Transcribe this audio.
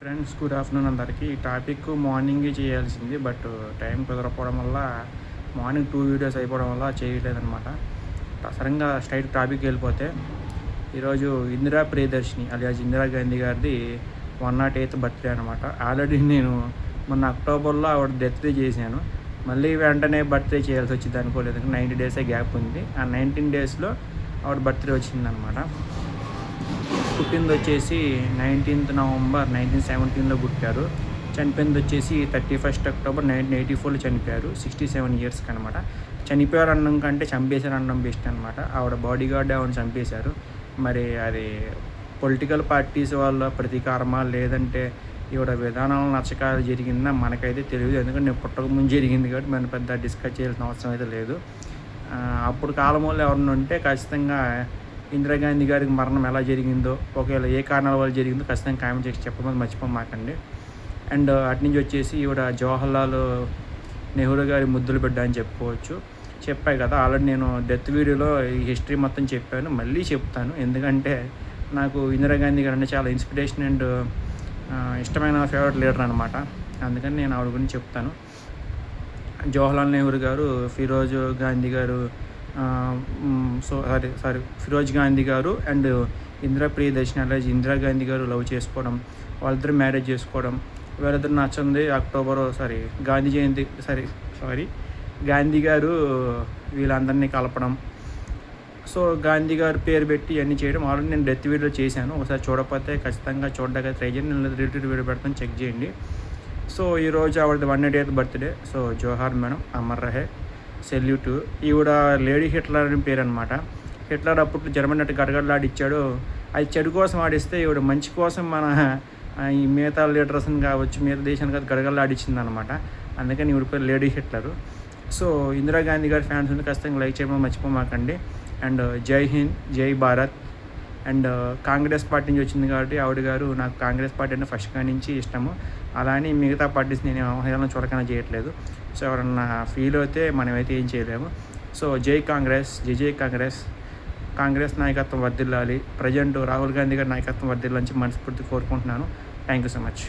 Friends, good afternoon అందరికీ. ఈ topic మార్నింగే చేయాల్సింది, బట్ టైం కుదరకపోవడం వల్ల మార్నింగ్ 2 వీడియోస్ అయిపోవడం వల్ల చేయలేదన్నమాట. సడన్గా స్ట్రైట్ టాపిక్ వెళ్ళిపోతే, ఈరోజు ఇందిరా ప్రియదర్శిని అలియాస్ ఇందిరాగాంధీ గారిది 108th బర్త్డే అనమాట. ఆల్రెడీ నేను మొన్న అక్టోబర్లో ఆవిడ డెత్ చేశాను. మళ్ళీ వెంటనే బర్త్డే చేయాల్సి వచ్చింది అనుకోలేదు. 90 డేసే గ్యాప్ ఉంది. ఆ 19 డేస్లో ఆవిడ బర్త్డే వచ్చిందనమాట. పుట్టింది వచ్చేసి 19th నవంబర్ 1917లో పుట్టారు. చనిపోయింది వచ్చేసి 31st అక్టోబర్ 1984లో చనిపోయారు. 67 ఇయర్స్కి అనమాట. చనిపోయారు అన్నం కంటే చంపేశారు అన్నం బెస్ట్ అనమాట. ఆవిడ బాడీ గార్డ్ ఆవిడ చంపేశారు. మరి అది పొలిటికల్ పార్టీస్ వాళ్ళ ప్రతీకారమా, లేదంటే ఈవిడ విధానాలు నచ్చక జరిగిందా మనకైతే తెలియదు. ఎందుకంటే నేను పుట్టక ముందు జరిగింది కాబట్టి మనం పెద్ద డిస్కస్ చేయాల్సిన అవసరం అయితే లేదు. అప్పుడు కాలం వాళ్ళు ఎవరన్నా ఉంటే ఖచ్చితంగా ఇందిరాగాంధీ గారికి మరణం ఎలా జరిగిందో, ఒకవేళ ఏ కారణాల వల్ల జరిగిందో ఖచ్చితంగా కామెంట్ చేసి చెప్పమని మర్చిపోమాకండి. అండ్ అటు నుంచి వచ్చేసి ఈవిడ జవహర్లాల్ నెహ్రూ గారి ముద్దులు బిడ్డ అని చెప్పుకోవచ్చు. చెప్పాయి కదా ఆల్రెడీ, నేను డెత్ వీడియోలో ఈ హిస్టరీ మొత్తం చెప్పాను, మళ్ళీ చెప్తాను. ఎందుకంటే నాకు ఇందిరాగాంధీ గారు అంటే చాలా ఇన్స్పిరేషన్ అండ్ ఇష్టమైన ఫేవరెట్ లీడర్ అనమాట. అందుకని నేను ఆవిడ గురించి చెప్తాను. జవహర్లాల్ నెహ్రూ గారు, ఫిరోజ్ గాంధీ గారు, ఫిరోజ్ గాంధీ గారు అండ్ ఇందిరా ప్రియదర్శిని అలియాస్ ఇందిరాగాంధీ గారు లవ్ చేసుకోవడం, వాళ్ళిద్దరు మ్యారేజ్ చేసుకోవడం, వీళ్ళిద్దరు నచ్చింది గాంధీ గారు వీళ్ళందరినీ కలపడం. సో గాంధీ గారు పేరు పెట్టి ఇవన్నీ చేయడం ఆల్రెడీ నేను డెత్ వీడియో చేశాను. ఒకసారి చూడకపోతే ఖచ్చితంగా చూడడానికి ట్రై చేయండి. నేను రిలేటెడ్ వీడియో పెడతాను, చెక్ చేయండి. సో ఈరోజు ఆవిడది 108th బర్త్డే. సో జోహార్ మేడం, అమర్ రహే, సెల్యూట్. ఈవిడ లేడీ హిట్లర్ అని పేరు అనమాట. హిట్లర్ అప్పుడు జర్మనీ అటు గడగడలాడిచ్చాడు. అది చెడు కోసం ఆడిస్తే ఈవిడ మంచి కోసం మన ఈ మిగతా లీడర్స్ని కావచ్చు, మిగతా దేశానికి అది గడగడలాడిచ్చింది అనమాట. అందుకని ఈవిడ పేరు లేడీ హిట్లరు. సో ఇందిరాగాంధీ గారి ఫ్యాన్స్ ఉంది, ఖచ్చితంగా లైక్ చేయడం మర్చిపోమాకండి. అండ్ జై హింద్, జై భారత్. అండ్ కాంగ్రెస్ పార్టీ నుంచి వచ్చింది కాబట్టి ఆవిడ గారు, నాకు కాంగ్రెస్ పార్టీ అంటే ఫస్ట్ కా నుంచి ఇష్టము. అలా అని మిగతా పార్టీస్ నేను ఏదైనా చూడకనే చేయట్లేదు. సో ఎవరన్నా ఫీల్ అయితే మనమైతే ఏం చేయలేము. సో జై కాంగ్రెస్, జై కాంగ్రెస్. కాంగ్రెస్ నాయకత్వం వర్ధిల్లాలి. ప్రజెంట్ రాహుల్ గాంధీ గారి నాయకత్వం వర్ధిల్లాలని మనస్ఫూర్తి కోరుకుంటున్నాను. Thank you so much.